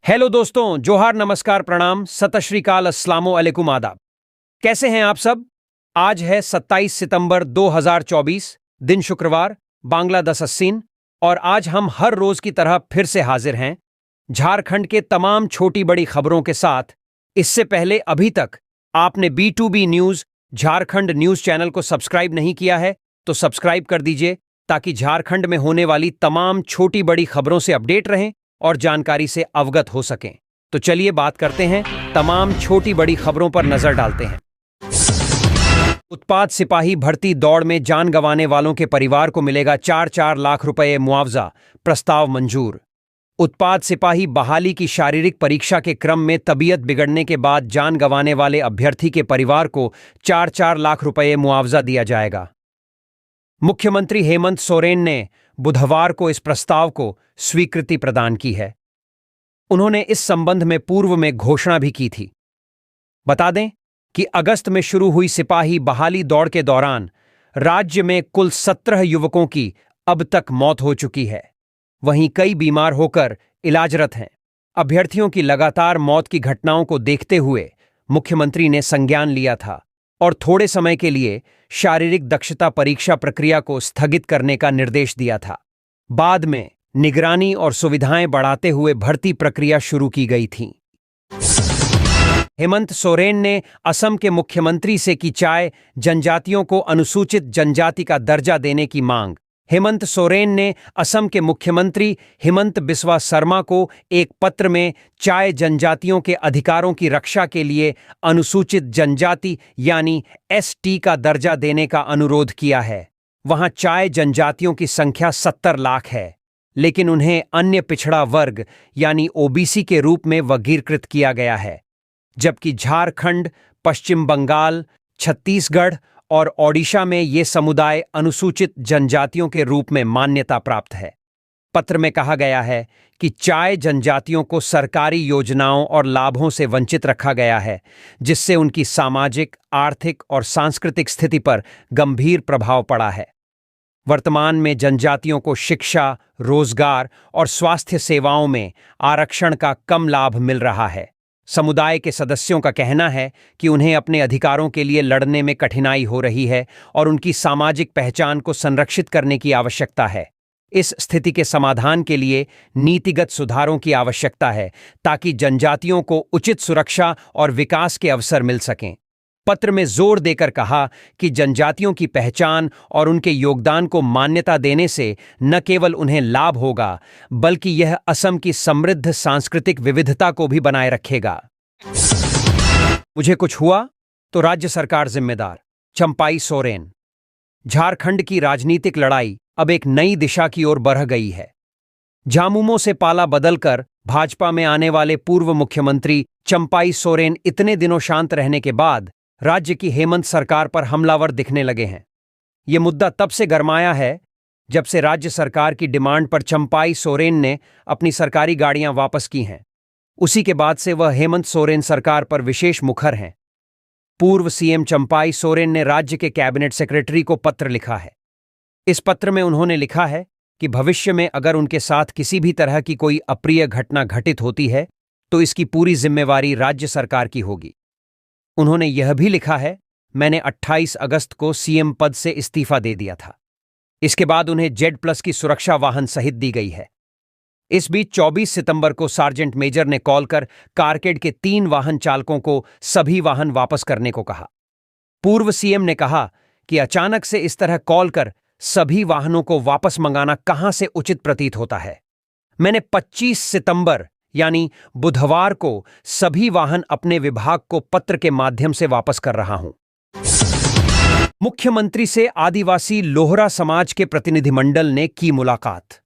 Hello दोस्तों, जोहार, नमस्कार, प्रणाम, सत श्री अकाल, अस्सलामो अलैकुम, आदाब। कैसे हैं आप सब? आज है 27 सितंबर 2024, दिन शुक्रवार, बांग्ला 10 और आज हम हर रोज की तरह फिर से हाजिर हैं झारखंड के तमाम छोटी बड़ी खबरों के साथ। इससे पहले अभी तक आपने B2B news Jharkhand news channel को सब्सक्राइब नहीं किया है तो सब्सक्राइब कर दीजिए ताकि झारखंड में होने वाली तमाम छोटी बड़ी खबरों से अपडेट रहें और जानकारी से अवगत हो सकें। तो चलिए बात करते हैं, तमाम छोटी बड़ी खबरों पर नजर डालते हैं। उत्पाद सिपाही भर्ती दौड़ में जान गंवाने वालों के परिवार को मिलेगा 4-4 लाख रुपए मुआवजा, प्रस्ताव मंजूर। उत्पाद सिपाही बहाली की शारीरिक परीक्षा के क्रम में तबीयत बिगड़ने के बाद जान गंवाने वाले अभ्यर्थी के परिवार को 4-4 लाख रुपए मुआवजा दिया जाएगा। मुख्यमंत्री हेमंत सोरेन ने बुधवार को इस प्रस्ताव को स्वीकृति प्रदान की है। उन्होंने इस संबंध में पूर्व में घोषणा भी की थी। बता दें कि अगस्त में शुरू हुई सिपाही बहाली दौड़ के दौरान राज्य में कुल 17 युवकों की अब तक मौत हो चुकी है। वहीं कई बीमार होकर इलाजरत हैं। अभ्यर्थियों की लगातार मौत की घटनाओं को देखते हुए मुख्यमंत्री ने संज्ञान लिया था और थोड़े समय के लिए शारीरिक दक्षता परीक्षा प्रक्रिया को स्थगित करने का निर्देश दिया था। बाद में निगरानी और सुविधाएं बढ़ाते हुए भर्ती प्रक्रिया शुरू की गई थी। हेमंत सोरेन ने असम के मुख्यमंत्री से की चाय जनजातियों को अनुसूचित जनजाति का दर्जा देने की मांग। हेमंत सोरेन ने असम के मुख्यमंत्री हिमंत बिस्वा शर्मा को एक पत्र में चाय जनजातियों के अधिकारों की रक्षा के लिए अनुसूचित जनजाति यानी ST का दर्जा देने का अनुरोध किया है। वहां चाय जनजातियों की संख्या 70 लाख है, लेकिन उन्हें अन्य पिछड़ा वर्ग यानी OBC के रूप में वर्गीकृत किया गया है, जबकि झारखंड, पश्चिम बंगाल, छत्तीसगढ़ और ओडिशा में ये समुदाय अनुसूचित जनजातियों के रूप में मान्यता प्राप्त है। पत्र में कहा गया है कि चाय जनजातियों को सरकारी योजनाओं और लाभों से वंचित रखा गया है, जिससे उनकी सामाजिक, आर्थिक और सांस्कृतिक स्थिति पर गंभीर प्रभाव पड़ा है। वर्तमान में जनजातियों को शिक्षा, रोजगार और स्वास्थ्य सेवाओं में आरक्षण का कम लाभ मिल रहा है। समुदाय के सदस्यों का कहना है कि उन्हें अपने अधिकारों के लिए लड़ने में कठिनाई हो रही है और उनकी सामाजिक पहचान को संरक्षित करने की आवश्यकता है। इस स्थिति के समाधान के लिए नीतिगत सुधारों की आवश्यकता है ताकि जनजातियों को उचित सुरक्षा और विकास के अवसर मिल सकें। पत्र में जोर देकर कहा कि जनजातियों की पहचान और उनके योगदान को मान्यता देने से न केवल उन्हें लाभ होगा, बल्कि यह असम की समृद्ध सांस्कृतिक विविधता को भी बनाए रखेगा। मुझे कुछ हुआ तो राज्य सरकार जिम्मेदार, चंपाई सोरेन। झारखंड की राजनीतिक लड़ाई अब एक नई दिशा की ओर बढ़ गई है। झामुमो से पाला बदलकर भाजपा में आने वाले पूर्व मुख्यमंत्री चंपाई सोरेन इतने दिनों शांत रहने के बाद राज्य की हेमंत सरकार पर हमलावर दिखने लगे हैं। यह मुद्दा तब से गरमाया है जब से राज्य सरकार की डिमांड पर चंपाई सोरेन ने अपनी सरकारी गाड़ियां वापस की हैं। उसी के बाद से वह हेमंत सोरेन सरकार पर विशेष मुखर हैं। पूर्व CM चंपाई सोरेन ने राज्य के कैबिनेट सेक्रेटरी को पत्र लिखा है। इस पत्र में उन्होंने लिखा है कि भविष्य में अगर उनके साथ किसी भी तरह की कोई अप्रिय घटना घटित होती है तो इसकी पूरी जिम्मेवारी राज्य सरकार की होगी। उन्होंने यह भी लिखा है, मैंने 28 अगस्त को CM पद से इस्तीफा दे दिया था। इसके बाद उन्हें Z+ की सुरक्षा वाहन सहित दी गई है। इस बीच 24 सितंबर को सार्जेंट मेजर ने कॉल कर कारकेड के 3 वाहन चालकों को सभी वाहन वापस करने को कहा। पूर्व CM ने कहा कि अचानक से इस तरह कॉल कर सभी वाहनों को वापस मंगाना कहां से उचित प्रतीत होता है। मैंने 25 सितंबर यानी बुधवार को सभी वाहन अपने विभाग को पत्र के माध्यम से वापस कर रहा हूं। मुख्यमंत्री से आदिवासी लोहरा समाज के प्रतिनिधिमंडल ने की मुलाकात।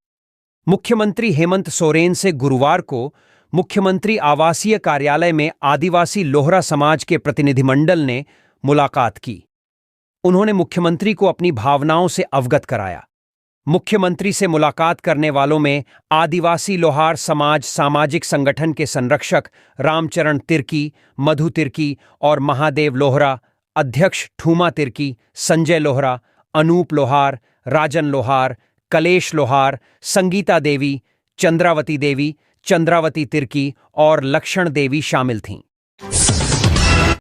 मुख्यमंत्री हेमंत सोरेन से गुरुवार को मुख्यमंत्री आवासीय कार्यालय में आदिवासी लोहरा समाज के प्रतिनिधिमंडल ने मुलाकात की। उन्होंने मुख्यमंत्री को अपनी भावनाओं से अवगत कराया। मुख्यमंत्री से मुलाकात करने वालों में आदिवासी लोहार समाज सामाजिक संगठन के संरक्षक रामचरण तिर्की, मधु तिर्की और महादेव लोहरा, अध्यक्ष ठूमा तिर्की, संजय लोहरा, अनूप लोहार, राजन लोहार, कलेश लोहार, संगीता देवी, चंद्रावती देवी, चंद्रावती तिर्की और लक्षण देवी शामिल थीं।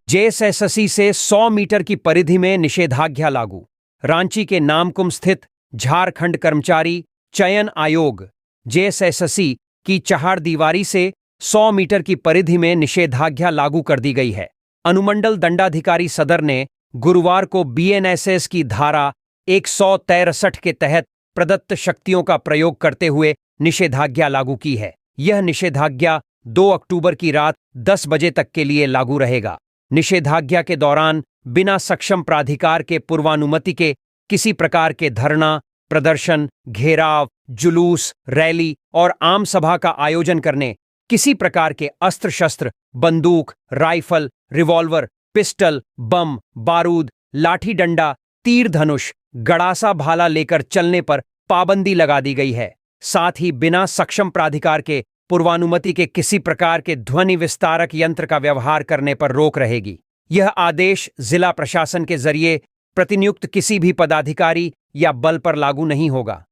जेएसएससी से 100 मीटर की परिधि में निषेधाज्ञा लागू। रांची के नामकुम स्थित झारखंड कर्मचारी चयन आयोग जेएसएससी की चहारदीवारी से 100 मीटर की परिधि में निषेधाज्ञा लागू कर दी गई है। अनुमंडल दंडाधिकारी सदर ने गुरुवार को बीएनएसएस की धारा 163 के तहत प्रदत्त शक्तियों का प्रयोग करते हुए निषेधाज्ञा लागू की है। यह निषेधाज्ञा 2 अक्टूबर की रात 10 बजे तक के लिए लागू रहेगा। निषेधाज्ञा के दौरान बिना सक्षम प्राधिकार के पूर्वानुमति के किसी प्रकार के धरना, प्रदर्शन, घेराव, जुलूस, रैली और आम सभा का आयोजन करने, किसी प्रकार के अस्त्र शस्त्र, बंदूक, राइफल, रिवॉल्वर, पिस्टल, बम, बारूद, लाठी डंडा, तीर धनुष, गड़ासा भाला लेकर चलने पर पाबंदी लगा दी गई है। साथ ही बिना सक्षम प्राधिकार के पूर्वानुमति के किसी प्रकार के ध्वनि विस्तारक यंत्र का व्यवहार करने पर रोक रहेगी। यह आदेश जिला प्रशासन के जरिए प्रतिनियुक्त किसी भी पदाधिकारी या बल पर लागू नहीं होगा।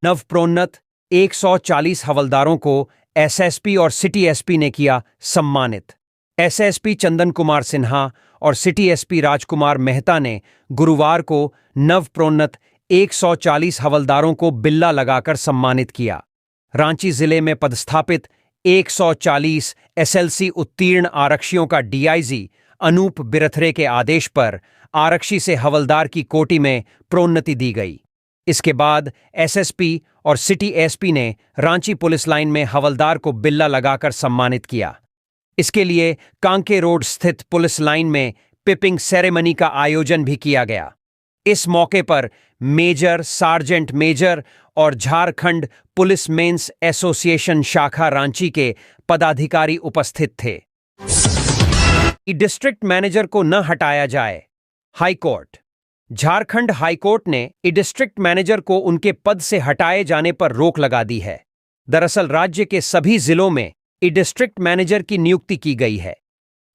नवप्रोन्नत 140 हवलदारों को एसएसपी और सिटी एसपी ने किया सम्मानित। एसएसपी चंदन कुमार सिन्हा और सिटी एसपी राजकुमार मेहता ने गुरुवार को नवप्रोन्नत 140 हवलदारों को बिल्ला लगाकर सम्मानित किया। रांची जिले में पदस्थापित 140 एसएलसी उत्तीर्ण आरक्षियों का डीआईजी अनूप बिरथरे के आदेश पर आरक्षी से हवलदार की कोटि में प्रोन्नति दी गई। इसके बाद एसएसपी और सिटी एसपी ने रांची पुलिस लाइन में हवलदार को बिल्ला लगाकर सम्मानित किया। इसके लिए कांके रोड स्थित पुलिस लाइन में पिपिंग सेरेमनी का आयोजन भी किया गया। इस मौके पर मेजर, सार्जेंट मेजर और झारखंड पुलिस मेंस एसोसिएशन शाखा रांची के पदाधिकारी उपस्थित थे। डिस्ट्रिक्ट मैनेजर को न हटाया जाए। हाईकोर्ट। झारखंड हाईकोर्ट ने डिस्ट्रिक्ट मैनेजर को उनके पद से हटाए जाने पर रोक लगा दी है। दरअसल राज्य के सभी जिलों में डिस्ट्रिक्ट मैनेजर की नियुक्ति की गई है।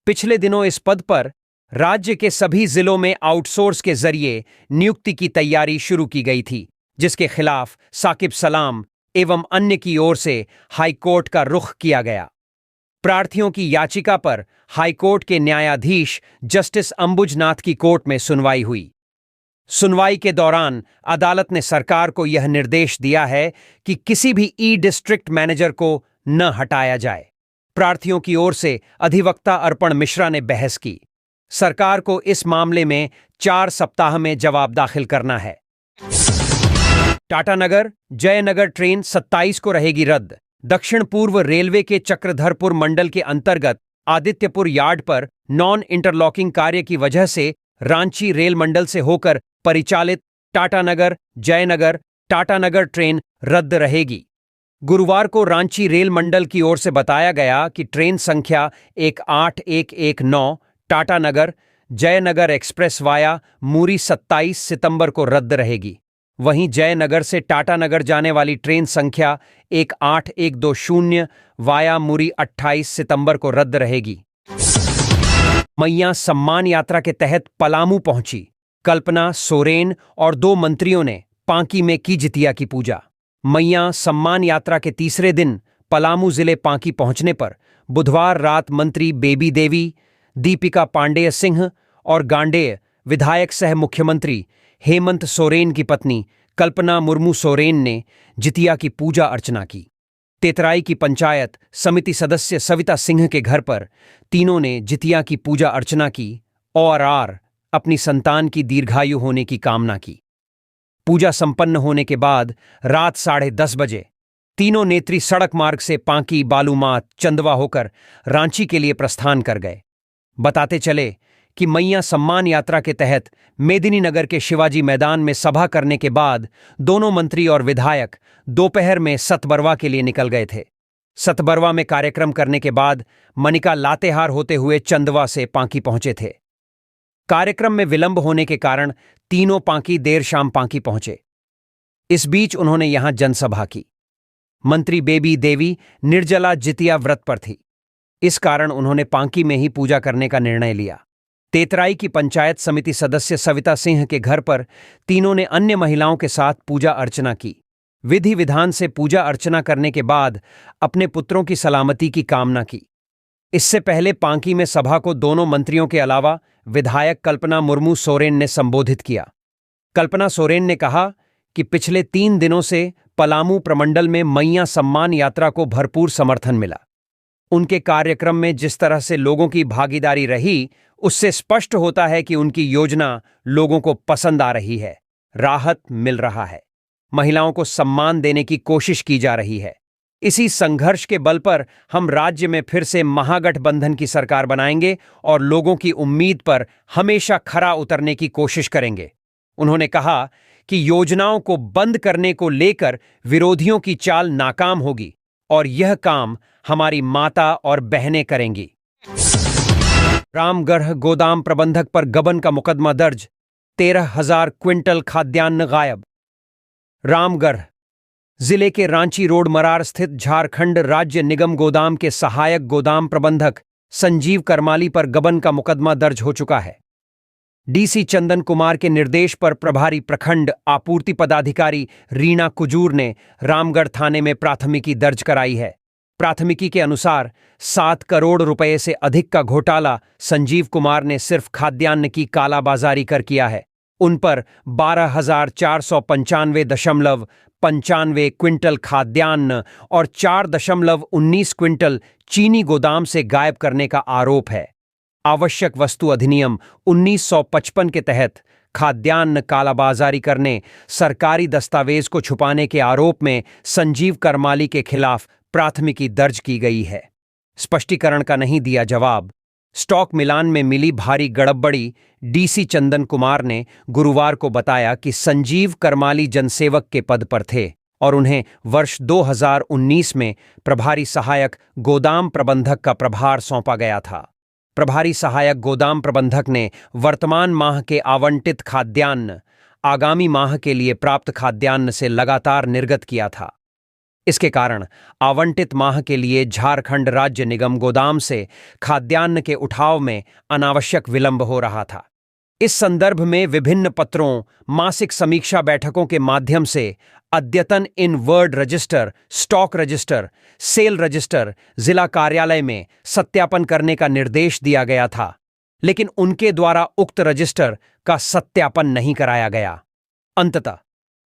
पिछले दिनों इस पद पर राज्य के सभी जिलों में आउटसोर्स के जरिए नियुक्ति की तैयारी शुरू की गई थी, जिसके खिलाफ साकिब सलाम एवं अन्य की ओर से हाईकोर्ट का रुख किया गया। प्रार्थियों की याचिका पर हाईकोर्ट के न्यायाधीश जस्टिस अंबुजनाथ की कोर्ट में सुनवाई हुई। सुनवाई के दौरान अदालत ने सरकार को यह निर्देश दिया है कि किसी भी डिस्ट्रिक्ट मैनेजर को न हटाया जाए। प्रार्थियों की ओर से अधिवक्ता अर्पण मिश्रा ने बहस की। सरकार को इस मामले में 4 सप्ताह में जवाब दाखिल करना है। टाटानगर जयनगर ट्रेन 27 को रहेगी रद्द। दक्षिण पूर्व रेलवे के चक्रधरपुर मंडल के अंतर्गत आदित्यपुर यार्ड पर नॉन इंटरलॉकिंग कार्य की वजह से रांची रेल मंडल से होकर परिचालित टाटानगर ट्रेन रद्द रहेगी। गुरुवार को रांची रेल मंडल की ओर से बताया गया कि ट्रेन संख्या 18119 टाटानगर जयनगर एक्सप्रेस वाया मूरी 27 सितंबर को रद्द रहेगी। वहीं जयनगर से टाटानगर जाने वाली ट्रेन संख्या 18120 वाया मूरी 28 सितंबर को रद्द रहेगी। मैया सम्मान यात्रा के तहत पलामू पहुंची। कल्पना सोरेन और 2 मंत्रियों ने पांकी में की जितिया की पूजा। मैया सम्मान यात्रा के तीसरे दिन पलामू जिले पांकी पहुंचने पर बुधवार रात मंत्री बेबी देवी, दीपिका पांडेय सिंह और गांडेय विधायक सह मुख्यमंत्री हेमंत सोरेन की पत्नी कल्पना मुर्मू सोरेन ने जितिया की पूजा अर्चना की। तेतराई की पंचायत समिति सदस्य सविता सिंह के घर पर तीनों ने जितिया की पूजा अर्चना की और अपनी संतान की दीर्घायु होने की कामना की। पूजा संपन्न होने के बाद रात 10:30 बजे तीनों नेत्री सड़क मार्ग से पांकी, बालूमाथ, चंदवा होकर रांची के लिए प्रस्थान कर गए। बताते चले कि मैया सम्मान यात्रा के तहत मेदिनीनगर के शिवाजी मैदान में सभा करने के बाद दोनों मंत्री और विधायक दोपहर में सतबरवा के लिए निकल गए थे। सतबरवा में कार्यक्रम करने के बाद मनिका लातेहार होते हुए चंदवा से पांकी पहुंचे थे। कार्यक्रम में विलंब होने के कारण तीनों पांकी देर शाम पांकी पहुंचे। इस बीच उन्होंने यहां जनसभा की। मंत्री बेबी देवी निर्जला जितिया व्रत पर थी। इस कारण उन्होंने पांकी में ही पूजा करने का निर्णय लिया। तेतराई की पंचायत समिति सदस्य सविता सिंह के घर पर तीनों ने अन्य महिलाओं के साथ पूजा अर्चना की। विधि विधान से पूजा अर्चना करने के बाद अपने पुत्रों की सलामती की कामना की। इससे पहले पांकी में सभा को दोनों मंत्रियों के अलावा विधायक कल्पना मुर्मू सोरेन ने संबोधित किया। कल्पना सोरेन ने कहा कि पिछले 3 दिनों से पलामू प्रमंडल में मैया सम्मान यात्रा को भरपूर समर्थन मिला। उनके कार्यक्रम में जिस तरह से लोगों की भागीदारी रही, उससे स्पष्ट होता है कि उनकी योजना लोगों को पसंद आ रही है, राहत मिल रहा है, महिलाओं को सम्मान देने की कोशिश की जा रही है। इसी संघर्ष के बल पर हम राज्य में फिर से महागठबंधन की सरकार बनाएंगे और लोगों की उम्मीद पर हमेशा खरा उतरने की कोशिश करेंगे। उन्होंने कहा कि योजनाओं को बंद करने को लेकर विरोधियों की चाल नाकाम होगी और यह काम हमारी माता और बहनें करेंगी। रामगढ़ गोदाम प्रबंधक पर गबन का मुकदमा दर्ज, 13,000 क्विंटल खाद्यान्न गायब। रामगढ़ जिले के रांची रोड मरार स्थित झारखंड राज्य निगम गोदाम के सहायक गोदाम प्रबंधक संजीव करमाली पर गबन का मुकदमा दर्ज हो चुका है। डीसी चंदन कुमार के निर्देश पर प्रभारी प्रखंड आपूर्ति पदाधिकारी रीना कुजूर ने रामगढ़ थाने में प्राथमिकी दर्ज कराई है। प्राथमिकी के अनुसार 7 करोड़ रुपए से अधिक का घोटाला संजीव कुमार ने सिर्फ खाद्यान्न की कालाबाजारी कर किया है। उन पर 12,495.95 क्विंटल खाद्यान्न और 4.19 क्विंटल चीनी गोदाम से गायब करने का आरोप है। आवश्यक वस्तु अधिनियम 1955 के तहत खाद्यान्न कालाबाजारी करने, सरकारी दस्तावेज को छुपाने के आरोप में संजीव करमाली के खिलाफ प्राथमिकी दर्ज की गई है। स्पष्टीकरण का नहीं दिया जवाब। स्टॉक मिलान में मिली भारी गड़बड़ी, डीसी चंदन कुमार ने गुरुवार को बताया कि संजीव करमाली जनसेवक के पद पर थे और उन्हें वर्ष 2019 में प्रभारी सहायक गोदाम प्रबंधक का प्रभार सौंपा गया था। प्रभारी सहायक गोदाम प्रबंधक ने वर्तमान माह के आवंटित खाद्यान्न आगामी माह के लिए प्राप्त खाद्यान्न से लगातार निर्गत किया था। इसके कारण आवंटित माह के लिए झारखंड राज्य निगम गोदाम से खाद्यान्न के उठाव में अनावश्यक विलंब हो रहा था। इस संदर्भ में विभिन्न पत्रों, मासिक समीक्षा बैठकों के माध्यम से अद्यतन inward register, stock register, sale register जिला कार्यालय में सत्यापन करने का निर्देश दिया गया था, लेकिन उनके द्वारा उक्त रजिस्टर का सत्यापन नहीं कराया गया। अंततः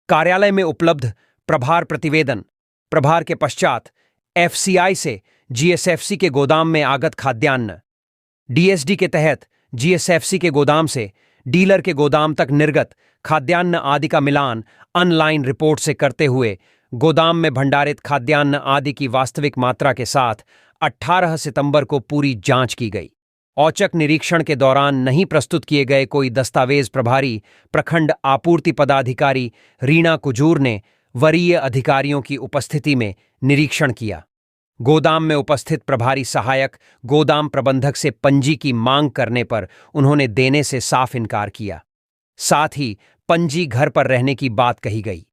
कार्यालय में उपलब्ध प्रभार प्रतिवेदन, प्रभार के पश्चात एफसीआई से जीएसएफसी के गोदाम में आगत खाद्यान्न, डीएसडी के तहत जीएसएफसी के गोदाम से डीलर के गोदाम तक निर्गत खाद्यान्न आदि का मिलान ऑनलाइन रिपोर्ट से करते हुए गोदाम में भंडारित खाद्यान्न आदि की वास्तविक मात्रा के साथ 18 सितंबर को पूरी जांच की गई। औचक निरीक्षण के दौरान नहीं प्रस्तुत किए गए कोई दस्तावेज प्रभारी प्रखंड आपूर्ति पदाधिकारी रीना कुजूर ने वरीय अधिकारियों की उपस्थिति में निरीक्षण किया। गोदाम में उपस्थित प्रभारी सहायक गोदाम प्रबंधक से पंजी की मांग करने पर उन्होंने देने से साफ इनकार किया। साथ ही पंजी घर पर रहने की बात कही गई।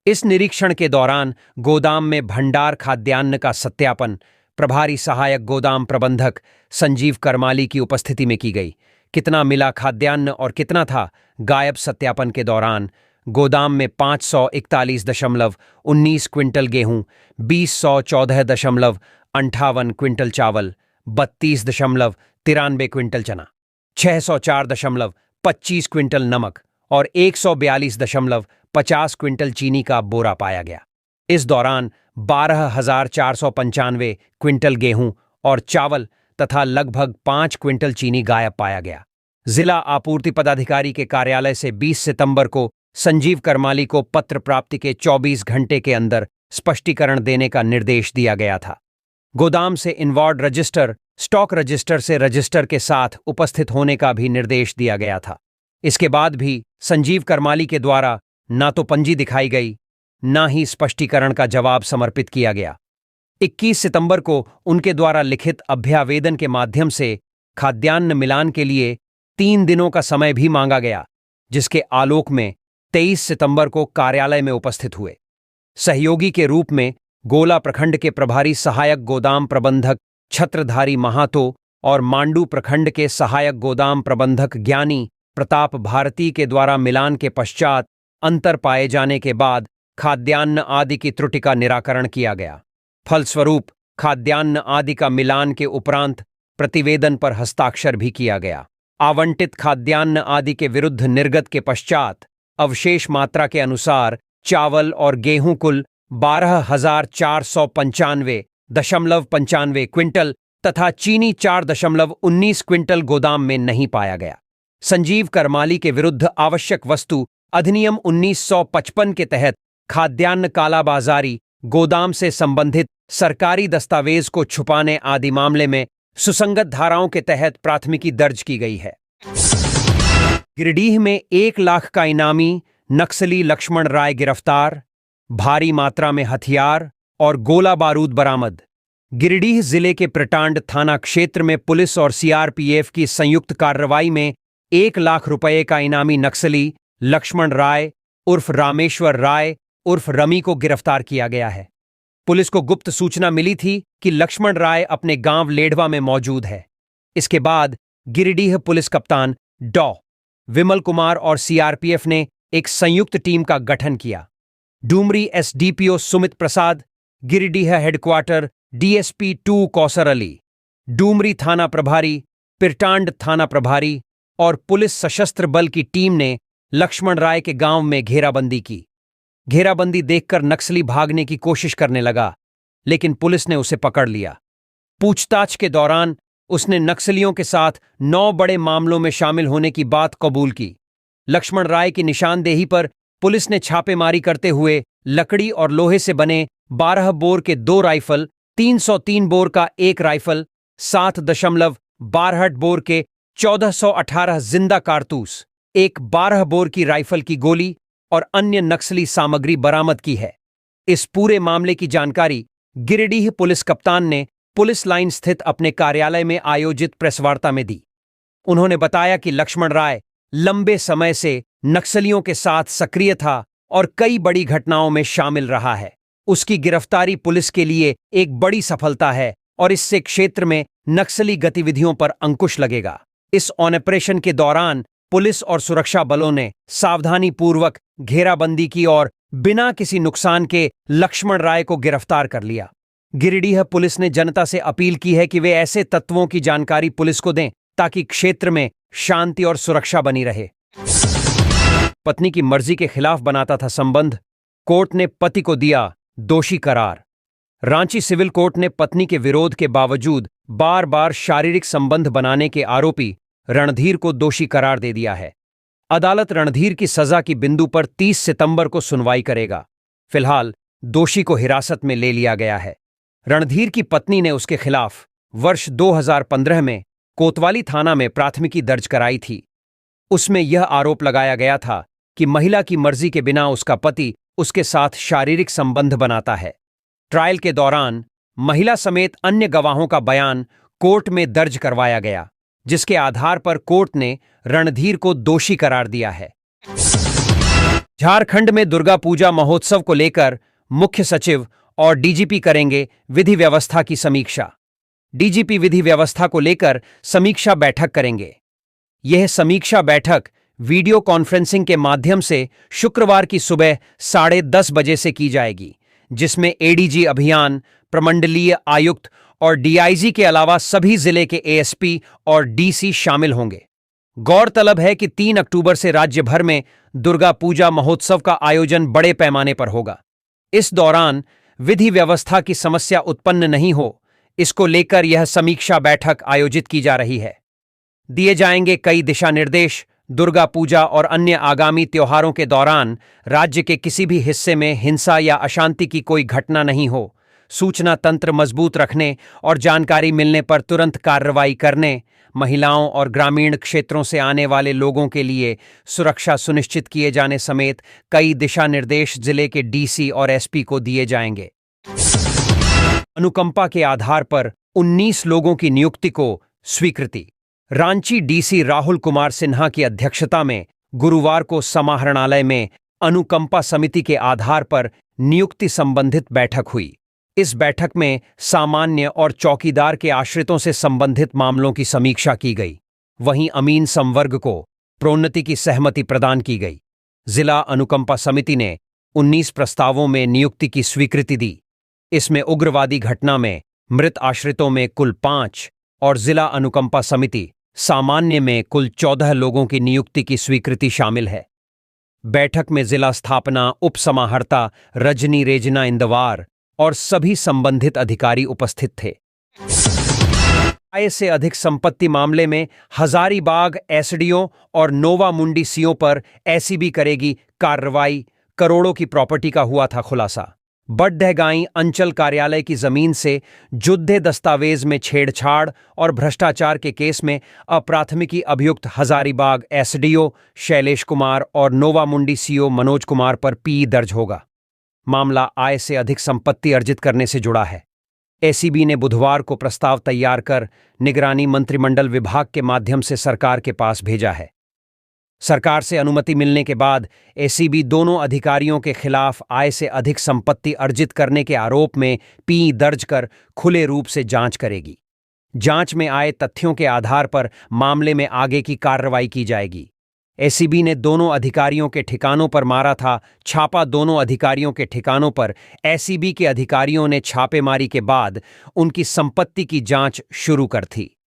इस निरीक्षण के दौरान गोदाम में भंडार खाद्यान्न का सत्यापन प्रभारी सहायक गोदाम प्रबंधक संजीव करमाली की उपस्थिति में की गई। कितना मिला खाद्यान्न और कितना था गायब सत्यापन के दौरान गोदाम में 541.19 क्विंटल गेहूं, 2,114.58 क्विंटल चावल, 32.93 क्विंटल चना, 604.25 क्विंटल नमक और 142.50 क्विंटल चीनी का बोरा पाया गया। इस दौरान 12,495 क्विंटल गेहूं और चावल तथा लगभग 5 क्विंटल चीनी गायब पाया गया। जिला आपूर्ति पदाधिकारी के कार्यालय से 20 सितंबर को संजीव करमाली को पत्र प्राप्ति के 24 घंटे के अंदर स्पष्टीकरण देने का निर्देश दिया गया था। गोदाम से इनवॉर्ड रजिस्टर, स्टॉक रजिस्टर से रजिस्टर के साथ उपस्थित होने का भी निर्देश दिया गया था। इसके बाद भी संजीव करमाली के द्वारा ना तो पंजी दिखाई गई, ना ही स्पष्टीकरण का जवाब समर्पित किया गया। 21 सितंबर को उनके द्वारा लिखित अभ्यावेदन के माध्यम से खाद्यान्न मिलान के लिए 3 दिनों का समय भी मांगा गया, जिसके आलोक में 23 सितंबर को कार्यालय में उपस्थित हुए। सहयोगी के रूप में गोला प्रखंड के प्रभारी सहायक गोदाम प्रबंधक छत्रधारी महातो और मांडू प्रखंड के सहायक गोदाम प्रबंधक ज्ञानी प्रताप भारती के द्वारा मिलान के पश्चात अंतर पाए जाने के बाद खाद्यान्न आदि की त्रुटि का निराकरण किया गया। फलस्वरूप खाद्यान्न आदि का मिलान के उपरांत प्रतिवेदन पर हस्ताक्षर भी किया गया। आवंटित खाद्यान्न आदि के विरुद्ध निर्गत के पश्चात अवशेष मात्रा के अनुसार चावल और गेहूं कुल 12,495.95 क्विंटल तथा चीनी 4.19 क्विंटल गोदाम में नहीं पाया गया। संजीव करमाली के विरुद्ध आवश्यक वस्तु अधिनियम 1955 के तहत खाद्यान्न कालाबाजारी, गोदाम से संबंधित सरकारी दस्तावेज को छुपाने आदि मामले में सुसंगत धाराओं के तहत प्राथमिकी दर्ज की गई है। गिरिडीह में 1 लाख का इनामी नक्सली लक्ष्मण राय गिरफ्तार, भारी मात्रा में हथियार और गोला बारूद बरामद। गिरिडीह जिले के प्रटांड थाना क्षेत्र में पुलिस और सीआरपीएफ की संयुक्त कार्रवाई में 1 लाख रुपए का इनामी नक्सली लक्ष्मण राय उर्फ रामेश्वर राय उर्फ रमी को गिरफ्तार किया गया है। पुलिस को गुप्त सूचना मिली थी कि लक्ष्मण राय अपने गांव लेडवा में मौजूद है। इसके बाद गिरिडीह पुलिस कप्तान डॉ. विमल कुमार और सीआरपीएफ ने एक संयुक्त टीम का गठन किया। डूमरी एसडीपीओ सुमित प्रसाद, गिरिडीह हेडक्वार्टर डीएसपी 2 कौसर अली, डूमरी थाना प्रभारी, पिरटांड थाना प्रभारी और पुलिस सशस्त्र बल की टीम ने लक्ष्मण राय के गांव में घेराबंदी की। घेराबंदी देखकर नक्सली भागने की कोशिश करने लगा, लेकिन पुलिस ने उसे पकड़ लिया। पूछताछ के दौरान उसने नक्सलियों के साथ 9 बड़े मामलों में शामिल होने की बात कबूल की। लक्ष्मण राय की निशानदेही पर पुलिस ने छापेमारी करते हुए लकड़ी और लोहे से बने 12 बोर के 2 राइफल, 303 बोर का 1 राइफल, 7.62 बोर के 1418 जिंदा कारतूस, एक 12 बोर की राइफल की गोली और अन्य नक्सली सामग्री बरामद की है। इस पूरे मामले की जानकारी गिरिडीह पुलिस कप्तान ने पुलिस लाइन स्थित अपने कार्यालय में आयोजित प्रेसवार्ता में दी। उन्होंने बताया कि लक्ष्मण राय लंबे समय से नक्सलियों के साथ सक्रिय था और कई बड़ी घटनाओं में शामिल रहा है। उसकी गिरफ्तारी पुलिस के लिए एक बड़ी सफलता है और इससे क्षेत्र में नक्सली गतिविधियों पर अंकुश लगेगा। इस ऑपरेशन के दौरान पुलिस और सुरक्षा बलों ने सावधानीपूर्वक घेराबंदी की और बिना किसी नुकसान के लक्ष्मण राय को गिरफ्तार कर लिया। गिरिडीह पुलिस ने जनता से अपील की है कि वे ऐसे तत्वों की जानकारी पुलिस को दें ताकि क्षेत्र में शांति और सुरक्षा बनी रहे। पत्नी की मर्जी के खिलाफ बनाता था संबंध, कोर्ट ने पति को दिया दोषी करार। रांची सिविल कोर्ट ने पत्नी के विरोध के बावजूद बार बार शारीरिक संबंध बनाने के आरोपी रणधीर को दोषी करार दे दिया है। अदालत रणधीर की सजा की बिंदु पर 30 सितंबर को सुनवाई करेगा। फिलहाल दोषी को हिरासत में ले लिया गया है। रणधीर की पत्नी ने उसके खिलाफ वर्ष 2015 में कोतवाली थाना में प्राथमिकी दर्ज कराई थी। उसमें यह आरोप लगाया गया था कि महिला की मर्जी के बिना उसका पति उसके साथ शारीरिक संबंध बनाता है। ट्रायल के दौरान महिला समेत अन्य गवाहों का बयान कोर्ट में दर्ज करवाया गया, जिसके आधार पर कोर्ट ने रणधीर को दोषी करार दिया है। झारखंड में दुर्गा पूजा महोत्सव को लेकर मुख्य सचिव और डीजीपी करेंगे विधि व्यवस्था की समीक्षा। डीजीपी विधि व्यवस्था को लेकर समीक्षा बैठक करेंगे। यह समीक्षा बैठक वीडियो कॉन्फ्रेंसिंग के माध्यम से शुक्रवार की सुबह 10:30 बजे से की जाएगी, जिसमें एडीजी अभियान, प्रमंडलीय आयुक्त और डीआईजी के अलावा सभी जिले के एएसपी और डीसी शामिल होंगे। गौरतलब है कि 3 अक्टूबर से राज्य भर में दुर्गा पूजा महोत्सव का आयोजन बड़े पैमाने पर होगा। इस दौरान विधि व्यवस्था की समस्या उत्पन्न नहीं हो, इसको लेकर यह समीक्षा बैठक आयोजित की जा रही है। दिए जाएंगे कई दिशा निर्देश। दुर्गा पूजा और अन्य आगामी त्योहारों के दौरान राज्य के किसी भी हिस्से में हिंसा या अशांति की कोई घटना नहीं हो, सूचना तंत्र मजबूत रखने और जानकारी मिलने पर तुरंत कार्रवाई करने, महिलाओं और ग्रामीण क्षेत्रों से आने वाले लोगों के लिए सुरक्षा सुनिश्चित किए जाने समेत कई दिशा निर्देश जिले के डीसी और एसपी को दिए जाएंगे। अनुकंपा के आधार पर 19 लोगों की नियुक्ति को स्वीकृति। रांची डीसी राहुल कुमार सिन्हा की अध्यक्षता में गुरुवार को समाहरणालय में अनुकंपा समिति के आधार पर नियुक्ति संबंधित बैठक हुई। इस बैठक में सामान्य और चौकीदार के आश्रितों से संबंधित मामलों की समीक्षा की गई। वहीं अमीन संवर्ग को प्रोन्नति की सहमति प्रदान की गई। जिला अनुकंपा समिति ने 19 प्रस्तावों में नियुक्ति की स्वीकृति दी। इसमें उग्रवादी घटना में मृत आश्रितों में कुल 5 और जिला अनुकंपा समिति सामान्य में कुल 14 लोगों की नियुक्ति की स्वीकृति शामिल है। बैठक में जिला स्थापना उप समाहर्ता रजनी रेजना इंदवार और सभी संबंधित अधिकारी उपस्थित थे। आय से अधिक संपत्ति मामले में हजारीबाग एसडीओ और नोवा मुंडी सीओ पर एसीबी करेगी कार्रवाई, करोड़ों की प्रॉपर्टी का हुआ था खुलासा। बड़दहगाई अंचल कार्यालय की जमीन से जुद्धे दस्तावेज में छेड़छाड़ और भ्रष्टाचार के केस में अप्राथमिकी अभियुक्त हजारीबाग एसडीओ शैलेश कुमार और नोवा मुंडी सीओ मनोज कुमार पर पी दर्ज होगा। मामला आय से अधिक संपत्ति अर्जित करने से जुड़ा है। एसीबी ने बुधवार को प्रस्ताव तैयार कर निगरानी मंत्रिमंडल विभाग के माध्यम से सरकार के पास भेजा है। सरकार से अनुमति मिलने के बाद एसीबी दोनों अधिकारियों के खिलाफ आय से अधिक संपत्ति अर्जित करने के आरोप में पी दर्ज कर खुले रूप से जांच करेगी। जांच में आए तथ्यों के आधार पर मामले में आगे की कार्रवाई की जाएगी। एसीबी ने दोनों अधिकारियों के ठिकानों पर मारा था छापा। दोनों अधिकारियों के ठिकानों पर एसीबी के अधिकारियों ने छापेमारी के बाद उनकी संपत्ति की जांच शुरू कर थी।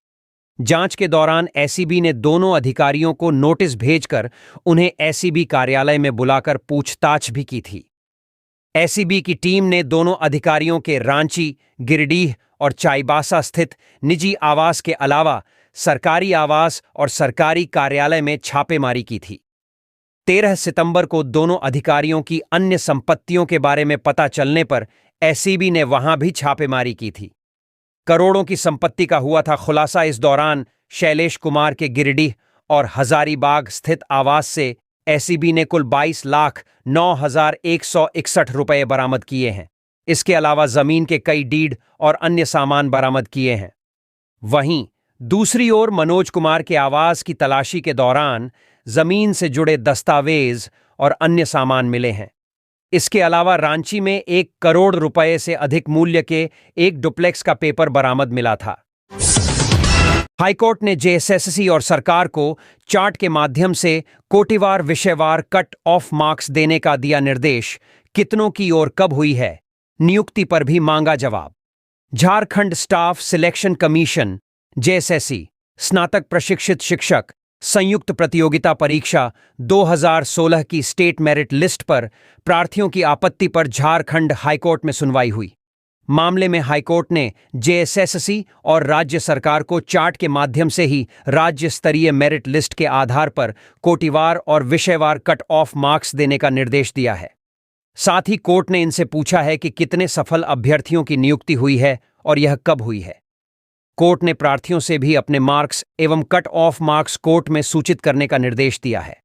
जांच के दौरान एसीबी ने दोनों अधिकारियों को नोटिस भेजकर उन्हें एसीबी कार्यालय में बुलाकर पूछताछ भी की थी। एसीबी की टीम ने दोनों अधिकारियों के रांची, गिरिडीह और चाईबासा स्थित निजी आवास के अलावा सरकारी आवास और सरकारी कार्यालय में छापेमारी की थी। 13 सितंबर को दोनों अधिकारियों की अन्य संपत्तियों के बारे में पता चलने पर एसीबी ने वहां भी छापेमारी की थी। करोड़ों की संपत्ति का हुआ था खुलासा। इस दौरान शैलेश कुमार के गिरिडीह और हजारीबाग स्थित आवास से एसीबी ने कुल 22,09,161 रुपए बरामद किए हैं। इसके अलावा जमीन के कई डीड और अन्य सामान बरामद किए हैं। वहीं दूसरी ओर मनोज कुमार के आवास की तलाशी के दौरान जमीन से जुड़े दस्तावेज और अन्य सामान मिले हैं। इसके अलावा रांची में 1 करोड़ रुपए से अधिक मूल्य के एक डुप्लेक्स का पेपर बरामद मिला था। हाईकोर्ट ने जेएसएससी और सरकार को चार्ट के माध्यम से कोटिवार विषयवार कट ऑफ मार्क्स देने का दिया निर्देश। कितनों की और कब हुई है, नियुक्ति पर भी मांगा जवाब। Jharkhand staff selection commission JSSC स्नातक प्रशिक्षित शिक्षक संयुक्त प्रतियोगिता परीक्षा 2016 की स्टेट मेरिट लिस्ट पर प्रार्थियों की आपत्ति पर झारखंड हाईकोर्ट में सुनवाई हुई। मामले में हाईकोर्ट ने जेएसएससी और राज्य सरकार को चार्ट के माध्यम से ही राज्य स्तरीय मेरिट लिस्ट के आधार पर कोटिवार और विषयवार कट ऑफ मार्क्स देने का निर्देश दिया है। साथ ही कोर्ट ने इनसे पूछा है कि कितने सफल अभ्यर्थियों की नियुक्ति हुई है और यह कब हुई है। कोर्ट ने प्रार्थियों से भी अपने मार्क्स एवं कट ऑफ मार्क्स कोर्ट में सूचित करने का निर्देश दिया है।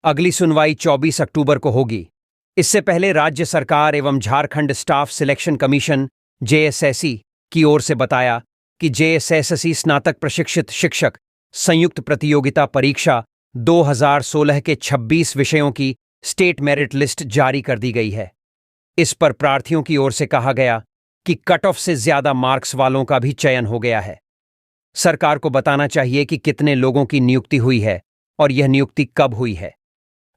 अगली सुनवाई 24 अक्टूबर को होगी। इससे पहले राज्य सरकार एवं Jharkhand staff selection commission JSSC की ओर से बताया कि जेएसएससी स्नातक प्रशिक्षित शिक्षक संयुक्त प्रतियोगिता परीक्षा 2016 के 26 विषयों की स्टेट मेरिट लिस्ट जारी कर दी गई है। इस पर प्रार्थियों की ओर से कहा गया कि कट ऑफ से ज्यादा मार्क्स वालों का भी चयन हो गया है। सरकार को बताना चाहिए कि कितने लोगों की नियुक्ति हुई है और यह नियुक्ति कब हुई है।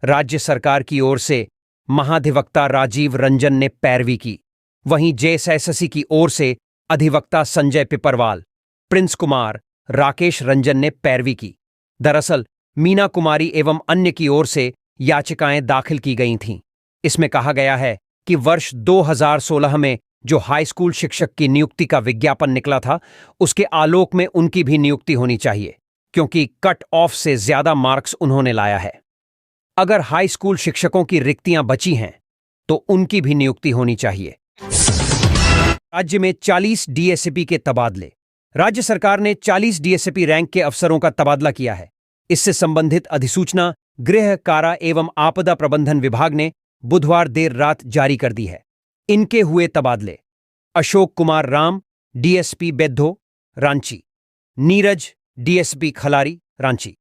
राज्य सरकार की ओर से महाधिवक्ता राजीव रंजन ने पैरवी की। वहीं जेएसएससी की ओर से अधिवक्ता संजय पिपरवाल, प्रिंस कुमार, राकेश रंजन ने पैरवी की। दरअसल मीना कुमारी एवं अन्य की ओर से याचिकाएं दाखिल की गई थीं। इसमें कहा गया है कि वर्ष 2016 में जो हाई स्कूल शिक्षक की नियुक्ति का विज्ञापन निकला था, उसके आलोक में उनकी भी नियुक्ति होनी चाहिए, क्योंकि कट ऑफ से ज्यादा मार्क्स उन्होंने लाया है। अगर हाई स्कूल शिक्षकों की रिक्तियां बची हैं तो उनकी भी नियुक्ति होनी चाहिए। राज्य में 40 डीएसपी के तबादले। राज्य सरकार ने 40 डीएसपी रैंक के अफसरों का तबादला किया है। इससे संबंधित अधिसूचना गृह, कारा एवं आपदा प्रबंधन विभाग ने बुधवार देर रात जारी कर दी है। इनके हुए तबादले: Ashok Kumar Ram, DSP Beddho, Ranchi; Neeraj, DSP Khalari, Ranchi;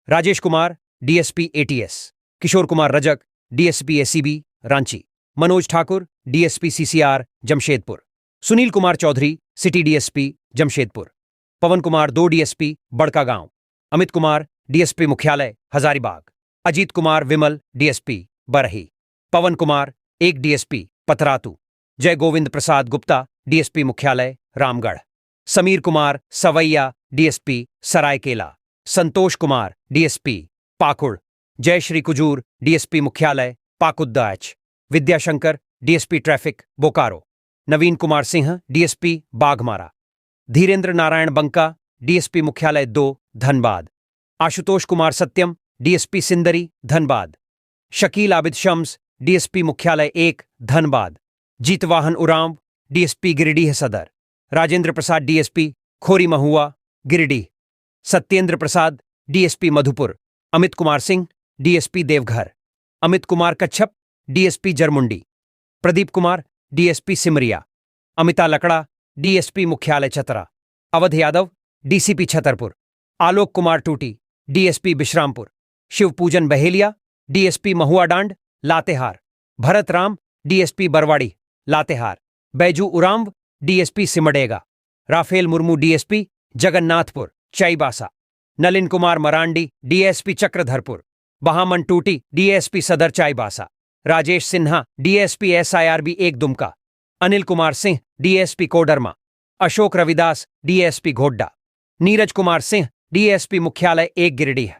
Rajesh Kumar, DSP ATS; Kishore Kumar Rajak, DSP ACB, Ranchi; Manoj Thakur, DSP CCR, Jamshedpur; Sunil Kumar Chaudhary, city DSP, Jamshedpur; Pawan Kumar 2 DSP, Barkagaon; Amit Kumar, DSP मुख्यालय, हजारीबाग; अजीत कुमार विमल, डीएसपी, बरही; पवन कुमार, एक डीएसपी पतरातू, जय गोविंद प्रसाद गुप्ता डीएसपी मुख्यालय रामगढ़, समीर कुमार सवैया DSP Seraikela, Santosh Kumar DSP Pakur, Jayashree Kujur DSP मुख्यालय पाकुद्दाच, विद्याशंकर डीएसपी ट्रैफिक बोकारो, नवीन कुमार सिंह डीएसपी बाघमारा, धीरेन्द्र नारायण बंका डीएसपी मुख्यालय 2 धनबाद, आशुतोष कुमार सत्यम डीएसपी सिंदरी धनबाद, शकील आबिद शम्स डीएसपी मुख्यालय 1 धनबाद, जीतवाहन उरांव डीएसपी गिरिडीह सदर, राजेंद्र प्रसाद डीएसपी खोरी महुआ गिरिडीह, सत्येंद्र प्रसाद डीएसपी मधुपुर, अमित कुमार सिंह डीएसपी देवघर, अमित कुमार कच्छप DSP Jarmundi, Pradeep Kumar DSP Simaria, Amita Lakra DSP मुख्यालय Chatra, Awadh Yadav DCP Chhatarpur, Alok Kumar Tuti DSP Bishrampur, Shivpujan Bahelia DSP Mahuadanr Latehar, Bharat Ram DSP Barwadi Latehar, Baiju Oraon DSP Simdega, Raphael Murmu DSP Jagannathpur Chaibasa, Nalin Kumar Marandi DSP Chakradharpur, Bahaman Tuti DSP Sadar Chaibasa, Rajesh Sinha DSP SIRB 1 Dumka, Anil Kumar Singh DSP Koderma, Ashok Ravidas DSP Godda, Neeraj Kumar Singh DSP मुख्यालय 1 Giridih,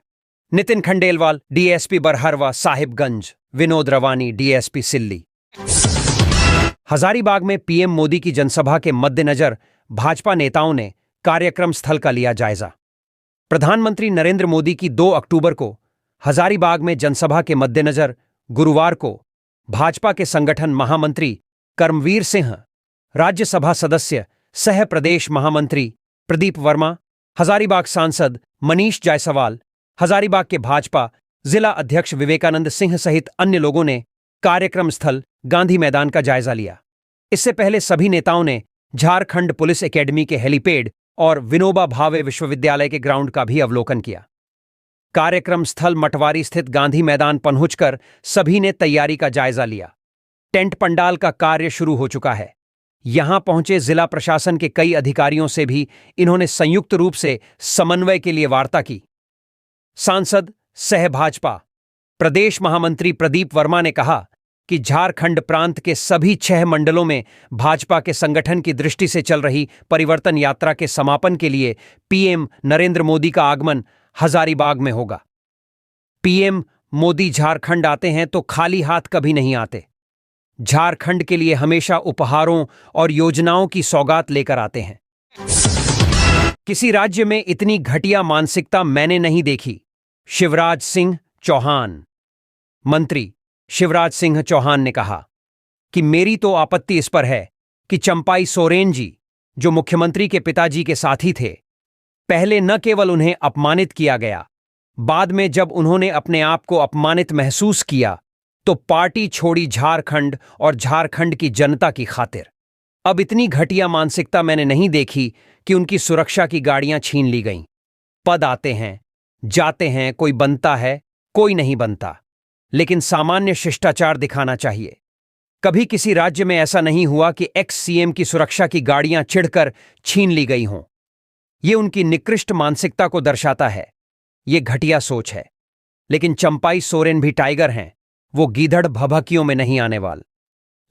Nitin Khandelwal DSP Barharwa Sahibganj, Vinod रवानी DSP सिल्ली। हजारीबाग में PM Modi की जनसभा के मद्देनजर भाजपा नेताओं ने कार्यक्रम स्थल का लिया जायजा। प्रधानमंत्री नरेंद्र मोदी की 2 अक्टूबर को हजारीबाग में जनसभा के मद्देनजर गुरुवार को भाजपा के संगठन महामंत्री कर्मवीर सिंह, राज्यसभा सदस्य सह प्रदेश महामंत्री प्रदीप वर्मा, हजारीबाग सांसद मनीष जायसवाल, हजारीबाग के भाजपा जिला अध्यक्ष विवेकानंद सिंह सहित अन्य लोगों ने कार्यक्रम स्थल गांधी मैदान का जायजा लिया। इससे पहले सभी नेताओं ने झारखंड पुलिस एकेडमी के हेलीपैड और विनोबा भावे विश्वविद्यालय के ग्राउंड का भी अवलोकन किया। कार्यक्रम स्थल मटवारी स्थित गांधी मैदान पहुंचकर सभी ने तैयारी का जायजा लिया। टेंट पंडाल का कार्य शुरू हो चुका है। यहां पहुंचे जिला प्रशासन के कई अधिकारियों से भी इन्होंने संयुक्त रूप से समन्वय के लिए वार्ता की। सांसद सह भाजपा प्रदेश महामंत्री प्रदीप वर्मा ने कहा कि झारखंड प्रांत के सभी 6 मंडलों में भाजपा के संगठन की दृष्टि से चल रही परिवर्तन यात्रा के समापन के लिए पीएम नरेंद्र मोदी का आगमन हजारीबाग में होगा। पीएम मोदी झारखंड आते हैं तो खाली हाथ कभी नहीं आते। झारखंड के लिए हमेशा उपहारों और योजनाओं की सौगात लेकर आते हैं। किसी राज्य में इतनी घटिया मानसिकता मैंने नहीं देखी। शिवराज सिंह चौहान। मंत्री शिवराज सिंह चौहान ने कहा कि मेरी तो आपत्ति इस पर है कि चंपाई सोरेन जी, जो मुख्यमंत्री के पिताजी के साथी थे, पहले न केवल उन्हें अपमानित किया गया, बाद में जब उन्होंने अपने आप को अपमानित महसूस किया तो पार्टी छोड़ी झारखंड और झारखंड की जनता की खातिर। अब इतनी घटिया मानसिकता मैंने नहीं देखी कि उनकी सुरक्षा की गाड़ियां छीन ली गईं। पद आते हैं, जाते हैं, कोई बनता है, कोई नहीं बनता, लेकिन सामान्य शिष्टाचार दिखाना चाहिए। कभी किसी राज्य में ऐसा नहीं हुआ कि एक्स सीएम की सुरक्षा की गाड़ियां चिढ़कर छीन ली गई हों। यह उनकी निकृष्ट मानसिकता को दर्शाता है। ये घटिया सोच है। लेकिन चंपाई सोरेन भी टाइगर हैं, वो गीदड़ भभकियों में नहीं आने वाल।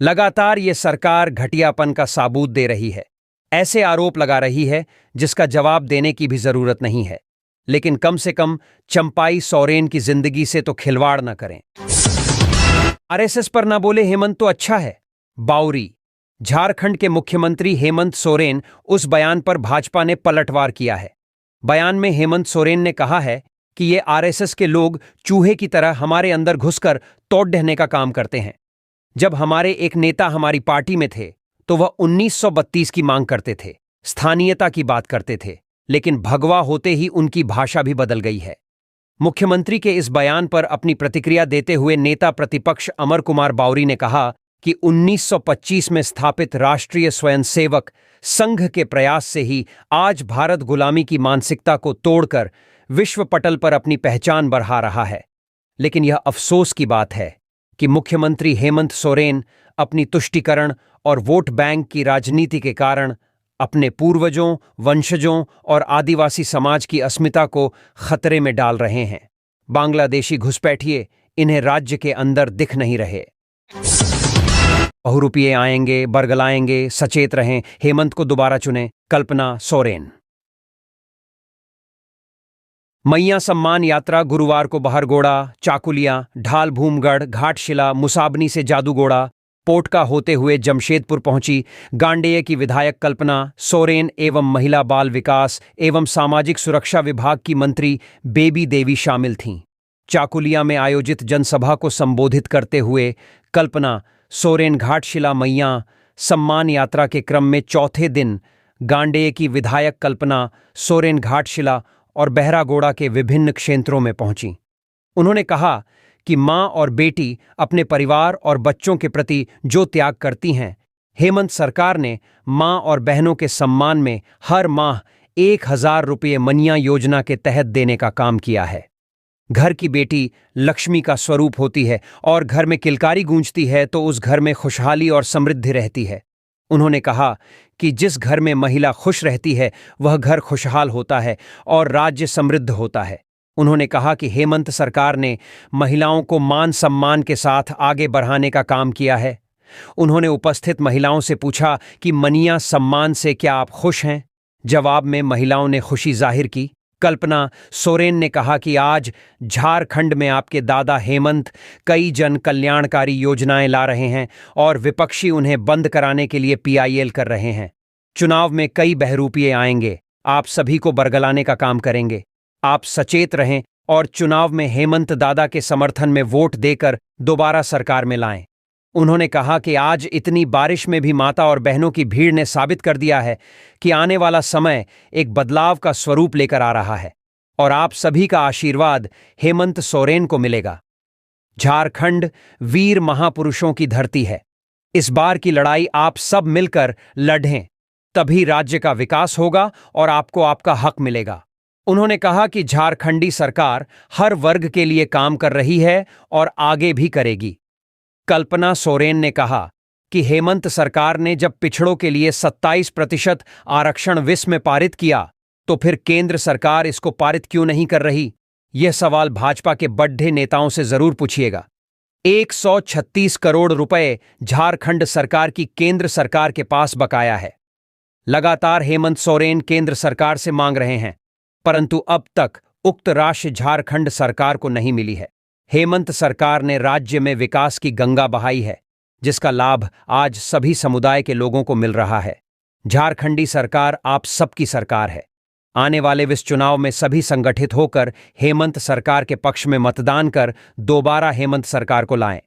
लगातार ये सरकार घटियापन का साबूत दे रही है, ऐसे आरोप लगा रही है जिसका जवाब देने की भी जरूरत नहीं है। लेकिन कम से कम चंपाई सोरेन की जिंदगी से तो खिलवाड़ न करें। आरएसएस पर ना बोले हेमंत तो अच्छा है। बाउरी। झारखंड के मुख्यमंत्री हेमंत सोरेन, उस बयान पर भाजपा ने पलटवार किया है। बयान में हेमंत सोरेन ने कहा है कि ये आरएसएस के लोग चूहे की तरह हमारे अंदर घुसकर तोड़ ढहने का काम करते हैं। जब हमारे एक नेता हमारी पार्टी में थे तो वह 1932 की मांग करते थे, स्थानीयता की बात करते थे, लेकिन भगवा होते ही उनकी भाषा भी बदल गई है। मुख्यमंत्री के इस बयान पर अपनी प्रतिक्रिया देते हुए नेता प्रतिपक्ष अमर कुमार बाउरी ने कहा कि 1925 में स्थापित राष्ट्रीय स्वयंसेवक संघ के प्रयास से ही आज भारत गुलामी की मानसिकता को तोड़कर विश्व पटल पर अपनी पहचान बढ़ा रहा है। लेकिन यह अफसोस की बात है कि मुख्यमंत्री हेमंत सोरेन अपनी तुष्टीकरण और वोट बैंक की राजनीति के कारण अपने पूर्वजों, वंशजों और आदिवासी समाज की अस्मिता को खतरे में डाल रहे हैं। बांग्लादेशी घुसपैठिए इन्हें राज्य के अंदर दिख नहीं रहे। बहुरूपिये आएंगे, बरगलाएंगे, सचेत रहें, हेमंत को दोबारा चुनें। कल्पना सोरेन। मैया सम्मान यात्रा गुरुवार को बहरगोड़ा, चाकुलिया, ढाल भूमगढ़, घाटशिला, मुसाबनी से जादूगोड़ा, पोटका होते हुए जमशेदपुर पहुंची। गांडेय की विधायक कल्पना सोरेन एवं महिला बाल विकास एवं सामाजिक सुरक्षा विभाग की मंत्री बेबी देवी शामिल थीं। चाकुलिया में आयोजित जनसभा को संबोधित करते हुए कल्पना सोरेन घाटशिला मैया सम्मान यात्रा के क्रम में चौथे दिन गांडेय की विधायक कल्पना सोरेन घाटशिला और बहरागोड़ा के विभिन्न क्षेत्रों में पहुंची। उन्होंने कहा कि मां और बेटी अपने परिवार और बच्चों के प्रति जो त्याग करती हैं, हेमंत सरकार ने मां और बहनों के सम्मान में हर माह 1000 रुपये मनिया योजना के तहत देने का काम किया है। घर की बेटी लक्ष्मी का स्वरूप होती है और घर में किलकारी गूंजती है तो उस घर में खुशहाली और समृद्धि रहती है। उन्होंने कहा कि जिस घर में महिला खुश रहती है वह घर खुशहाल होता है और राज्य समृद्ध होता है। उन्होंने कहा कि हेमंत सरकार ने महिलाओं को मान सम्मान के साथ आगे बढ़ाने का काम किया है। उन्होंने उपस्थित महिलाओं से पूछा कि मनिया सम्मान से क्या आप खुश हैं? जवाब में महिलाओं ने खुशी जाहिर की। कल्पना सोरेन ने कहा कि आज झारखंड में आपके दादा हेमंत कई जन कल्याणकारी योजनाएं ला रहे हैं और विपक्षी उन्हें बंद कराने के लिए पीआईएल कर रहे हैं। चुनाव में कई बहरूपिये आएंगे, आप सभी को बरगलाने का काम करेंगे। आप सचेत रहें और चुनाव में हेमंत दादा के समर्थन में वोट देकर दोबारा सरकार में लाएं। उन्होंने कहा कि आज इतनी बारिश में भी माता और बहनों की भीड़ ने साबित कर दिया है कि आने वाला समय एक बदलाव का स्वरूप लेकर आ रहा है और आप सभी का आशीर्वाद हेमंत सोरेन को मिलेगा। झारखंड वीर महापुरुषों की धरती है। इस बार की लड़ाई आप सब मिलकर लड़ें, तभी राज्य का विकास होगा और आपको आपका हक मिलेगा। उन्होंने कहा कि झारखंडी सरकार हर वर्ग के लिए काम कर रही है और आगे भी करेगी। कल्पना सोरेन ने कहा कि हेमंत सरकार ने जब पिछड़ों के लिए 27% आरक्षण विस में पारित किया तो फिर केंद्र सरकार इसको पारित क्यों नहीं कर रही? यह सवाल भाजपा के बड़े नेताओं से जरूर पूछिएगा। 136 करोड़ रुपए झारखंड सरकार की केंद्र सरकार के पास बकाया है। लगातार हेमंत सोरेन केंद्र सरकार से मांग रहे हैं, परंतु अब तक उक्त राशि झारखंड सरकार को नहीं मिली है। हेमंत सरकार ने राज्य में विकास की गंगा बहाई है, जिसका लाभ आज सभी समुदाय के लोगों को मिल रहा है। झारखंडी सरकार आप सबकी सरकार है। आने वाले विस चुनाव में सभी संगठित होकर हेमंत सरकार के पक्ष में मतदान कर दोबारा हेमंत सरकार को लाएं।